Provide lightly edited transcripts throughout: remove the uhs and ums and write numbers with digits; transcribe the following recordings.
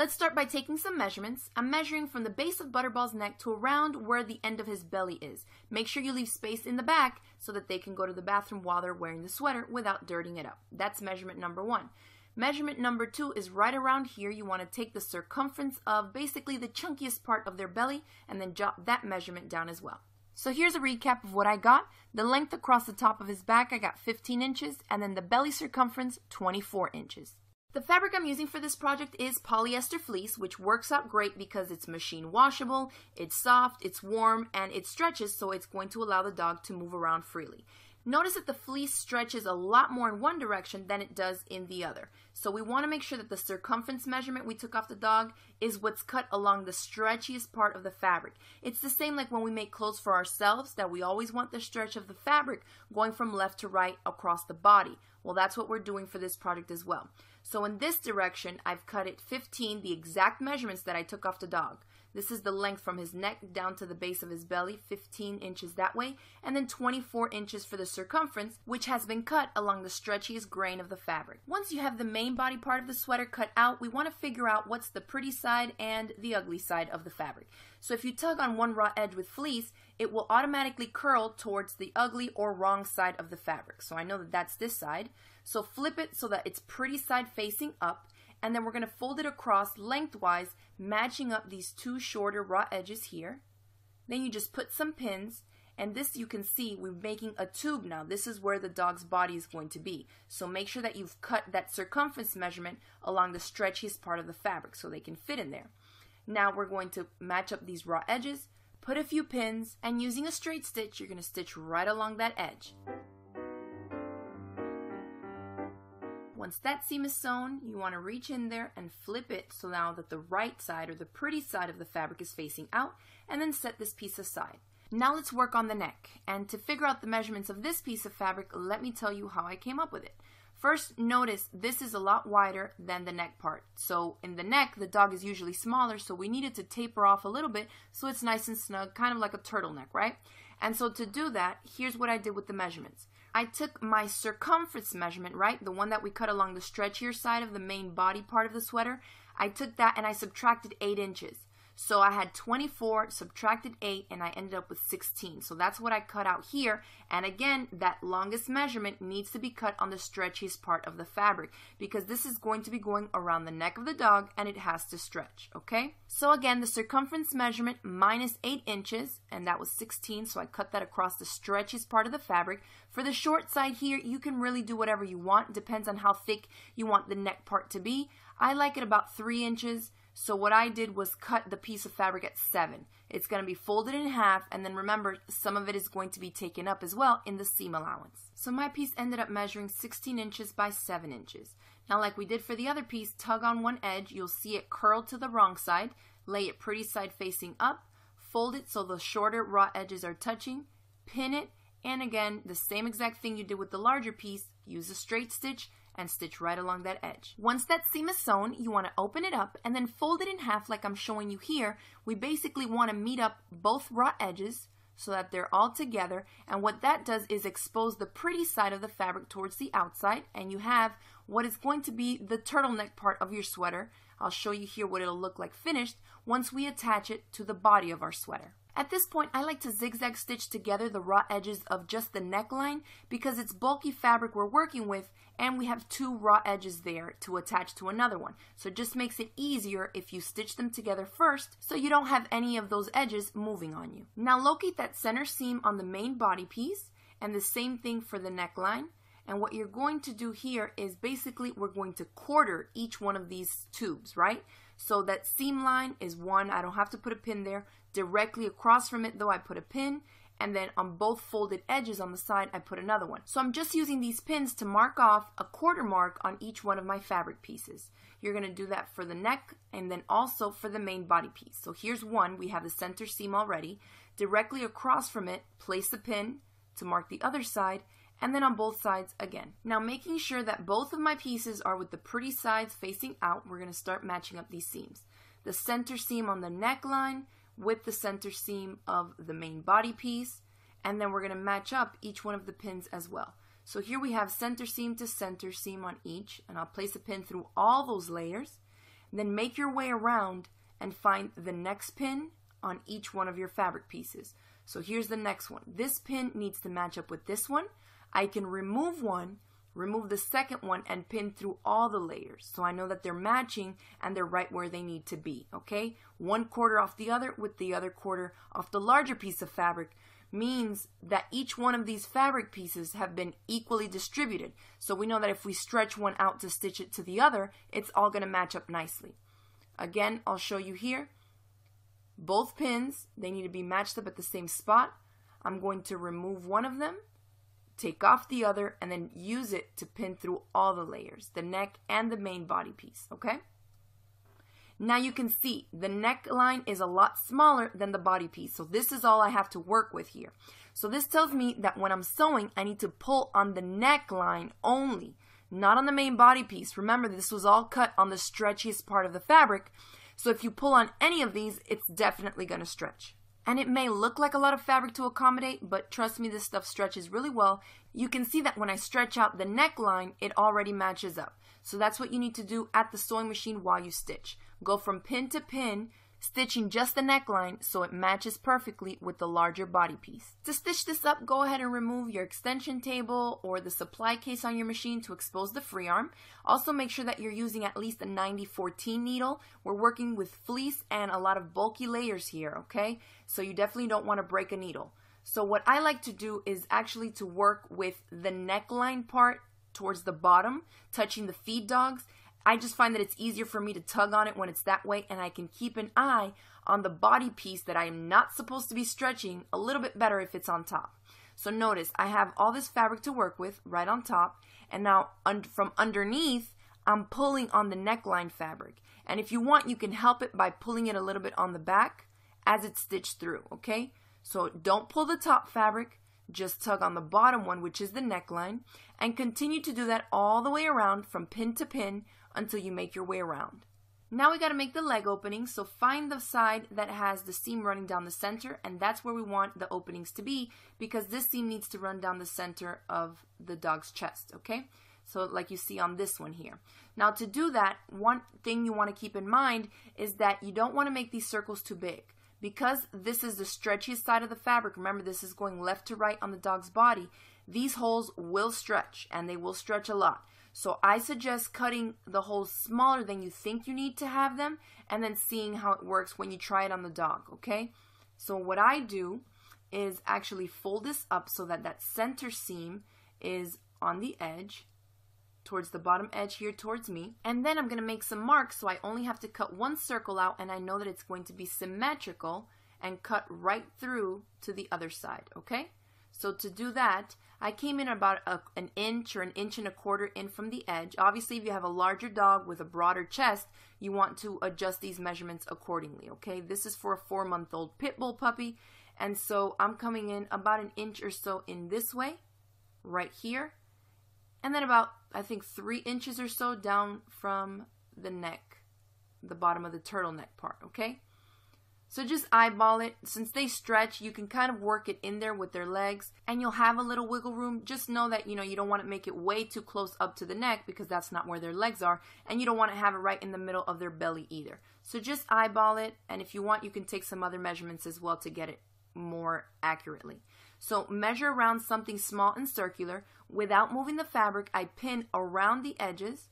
Let's start by taking some measurements. I'm measuring from the base of Butterball's neck to around where the end of his belly is. Make sure you leave space in the back so that they can go to the bathroom while they're wearing the sweater without dirtying it up. That's measurement number 1. Measurement number 2 is right around here. You want to take the circumference of basically the chunkiest part of their belly and then jot that measurement down as well. So here's a recap of what I got. The length across the top of his back, I got 15 inches, and then the belly circumference, 24 inches. The fabric I'm using for this project is polyester fleece, which works out great because it's machine washable, it's soft, it's warm, and it stretches, so it's going to allow the dog to move around freely. Notice that the fleece stretches a lot more in one direction than it does in the other. So we want to make sure that the circumference measurement we took off the dog is what's cut along the stretchiest part of the fabric. It's the same like when we make clothes for ourselves, that we always want the stretch of the fabric going from left to right across the body. Well, that's what we're doing for this project as well. So in this direction, I've cut it 15, the exact measurements that I took off the dog. This is the length from his neck down to the base of his belly, 15 inches that way, and then 24 inches for the circumference, which has been cut along the stretchiest grain of the fabric. Once you have the main body part of the sweater cut out, we want to figure out what's the pretty side and the ugly side of the fabric. So if you tug on one raw edge with fleece, it will automatically curl towards the ugly or wrong side of the fabric. So I know that that's this side. So flip it so that it's pretty side facing up, and then we're going to fold it across lengthwise, matching up these two shorter raw edges here. Then you just put some pins, and this you can see we're making a tube now. This is where the dog's body is going to be. So make sure that you've cut that circumference measurement along the stretchiest part of the fabric so they can fit in there. Now we're going to match up these raw edges, put a few pins, and using a straight stitch, you're going to stitch right along that edge. Once that seam is sewn, you want to reach in there and flip it so now that the right side or the pretty side of the fabric is facing out, and then set this piece aside. Now let's work on the neck, and to figure out the measurements of this piece of fabric, let me tell you how I came up with it. First, notice this is a lot wider than the neck part. So in the neck, the dog is usually smaller, so we needed to taper off a little bit so it's nice and snug, kind of like a turtleneck, right? And so to do that, here's what I did with the measurements. I took my circumference measurement, right, the one that we cut along the stretchier side of the main body part of the sweater. I took that and I subtracted 8 inches. So I had 24, subtracted 8, and I ended up with 16. So that's what I cut out here. And again, that longest measurement needs to be cut on the stretchiest part of the fabric because this is going to be going around the neck of the dog and it has to stretch, okay? So again, the circumference measurement minus 8 inches, and that was 16, so I cut that across the stretchiest part of the fabric. For the short side here, you can really do whatever you want. It depends on how thick you want the neck part to be. I like it about 3 inches. So what I did was cut the piece of fabric at 7. It's going to be folded in half, and then remember, some of it is going to be taken up as well in the seam allowance. So my piece ended up measuring 16 inches by 7 inches. Now like we did for the other piece, tug on one edge, you'll see it curl to the wrong side, lay it pretty side facing up, fold it so the shorter raw edges are touching, pin it, and again, the same exact thing you did with the larger piece, use a straight stitch, and stitch right along that edge. Once that seam is sewn, you want to open it up and then fold it in half like I'm showing you here. We basically want to meet up both raw edges so that they're all together, and what that does is expose the pretty side of the fabric towards the outside, and you have what is going to be the turtleneck part of your sweater. I'll show you here what it'll look like finished once we attach it to the body of our sweater. At this point, I like to zigzag stitch together the raw edges of just the neckline because it's bulky fabric we're working with, and we have 2 raw edges there to attach to another one. So it just makes it easier if you stitch them together first so you don't have any of those edges moving on you. Now locate that center seam on the main body piece, and the same thing for the neckline. And what you're going to do here is basically we're going to quarter each one of these tubes, right? So that seam line is 1, I don't have to put a pin there. Directly across from it though, I put a pin, and then on both folded edges on the side I put another one. So I'm just using these pins to mark off a quarter mark on each one of my fabric pieces. You're going to do that for the neck and then also for the main body piece. So here's one, we have the center seam already. Directly across from it, place a pin to mark the other side, and then on both sides again. Now making sure that both of my pieces are with the pretty sides facing out, we're going to start matching up these seams. The center seam on the neckline with the center seam of the main body piece, and then we're going to match up each one of the pins as well. So here we have center seam to center seam on each, and I'll place a pin through all those layers. Then make your way around and find the next pin on each one of your fabric pieces. So here's the next one. This pin needs to match up with this one. I can remove one, remove the second one, and pin through all the layers. So I know that they're matching and they're right where they need to be, okay? One quarter off the other with the other quarter off the larger piece of fabric means that each one of these fabric pieces have been equally distributed. So we know that if we stretch one out to stitch it to the other, it's all going to match up nicely. Again, I'll show you here. Both pins, they need to be matched up at the same spot. I'm going to remove one of them, take off the other, and then use it to pin through all the layers, the neck and the main body piece, okay? Now you can see the neckline is a lot smaller than the body piece, so this is all I have to work with here. So this tells me that when I'm sewing, I need to pull on the neckline only, not on the main body piece. Remember, this was all cut on the stretchiest part of the fabric, so if you pull on any of these, it's definitely going to stretch. And it may look like a lot of fabric to accommodate, but trust me, this stuff stretches really well. You can see that when I stretch out the neckline, it already matches up. So that's what you need to do at the sewing machine while you stitch. Go from pin to pin, stitching just the neckline so it matches perfectly with the larger body piece. To stitch this up, go ahead and remove your extension table or the supply case on your machine to expose the free arm. Also make sure that you're using at least a 90-14 needle. We're working with fleece and a lot of bulky layers here, okay? So you definitely don't want to break a needle. So what I like to do is actually to work with the neckline part towards the bottom, touching the feed dogs. I just find that it's easier for me to tug on it when it's that way, and I can keep an eye on the body piece that I am not supposed to be stretching a little bit better if it's on top. So notice I have all this fabric to work with right on top, and now from underneath I'm pulling on the neckline fabric. And if you want, you can help it by pulling it a little bit on the back as it's stitched through, okay? So don't pull the top fabric, just tug on the bottom one, which is the neckline, and continue to do that all the way around from pin to pin until you make your way around. Now we got to make the leg opening, so find the side that has the seam running down the center, and that's where we want the openings to be, because this seam needs to run down the center of the dog's chest, okay? So like you see on this one here. Now to do that, one thing you want to keep in mind is that you don't want to make these circles too big. Because this is the stretchiest side of the fabric, remember this is going left to right on the dog's body, these holes will stretch, and they will stretch a lot. So I suggest cutting the holes smaller than you think you need to have them, and then seeing how it works when you try it on the dog, okay? So what I do is actually fold this up so that that center seam is on the edge, towards the bottom edge here towards me, and then I'm going to make some marks, so I only have to cut one circle out, and I know that it's going to be symmetrical and cut right through to the other side, okay? So to do that, I came in about an inch or an inch and a quarter in from the edge. Obviously, if you have a larger dog with a broader chest, you want to adjust these measurements accordingly, okay? This is for a 4-month-old pit bull puppy, and so I'm coming in about an inch or so in this way, right here, and then about, I think, 3 inches or so down from the neck, the bottom of the turtleneck part, okay? So just eyeball it. Since they stretch, you can kind of work it in there with their legs, and you'll have a little wiggle room. Just know that, you don't want to make it way too close up to the neck because that's not where their legs are, and you don't want to have it right in the middle of their belly either. So just eyeball it, and if you want, you can take some other measurements as well to get it more accurately. So measure around something small and circular. Without moving the fabric, I pin around the edges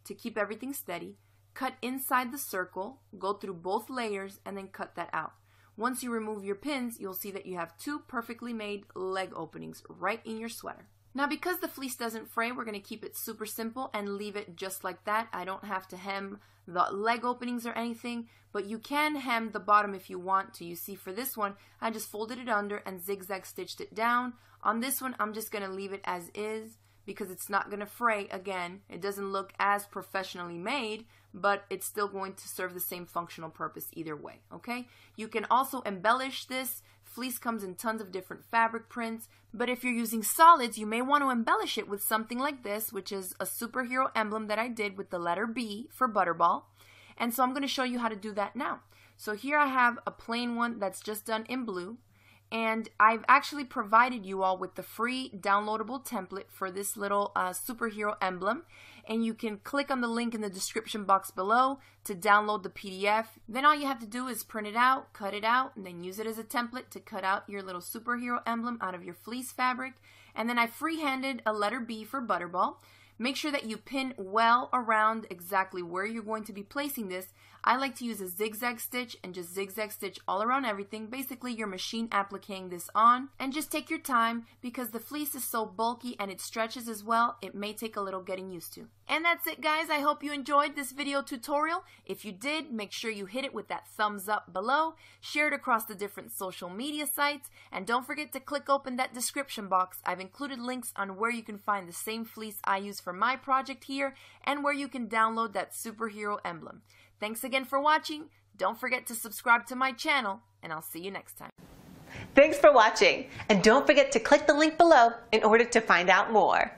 to keep everything steady. Cut inside the circle, go through both layers, and then cut that out. Once you remove your pins, you'll see that you have 2 perfectly made leg openings right in your sweater. Now because the fleece doesn't fray, we're going to keep it super simple and leave it just like that. I don't have to hem the leg openings or anything, but you can hem the bottom if you want to. You see for this one, I just folded it under and zigzag stitched it down. On this one, I'm just going to leave it as is because it's not going to fray. Again, it doesn't look as professionally made, but it's still going to serve the same functional purpose either way, okay? You can also embellish this. Fleece comes in tons of different fabric prints, but if you're using solids, you may want to embellish it with something like this, which is a superhero emblem that I did with the letter B for Butterball. And so I'm going to show you how to do that now. So here I have a plain one that's just done in blue. And I've actually provided you all with the free downloadable template for this little superhero emblem. And you can click on the link in the description box below to download the PDF. Then all you have to do is print it out, cut it out, and then use it as a template to cut out your little superhero emblem out of your fleece fabric. And then I freehanded a letter B for Butterball. Make sure that you pin well around exactly where you're going to be placing this. I like to use a zigzag stitch and just zigzag stitch all around everything. Basically, you're machine appliquing this on. And just take your time because the fleece is so bulky and it stretches as well. It may take a little getting used to. And that's it, guys. I hope you enjoyed this video tutorial. If you did, make sure you hit it with that thumbs up below. Share it across the different social media sites. And don't forget to click open that description box. I've included links on where you can find the same fleece I use for my project here and where you can download that superhero emblem. Thanks again for watching. Don't forget to subscribe to my channel, and I'll see you next time. Thanks for watching, and don't forget to click the link below in order to find out more.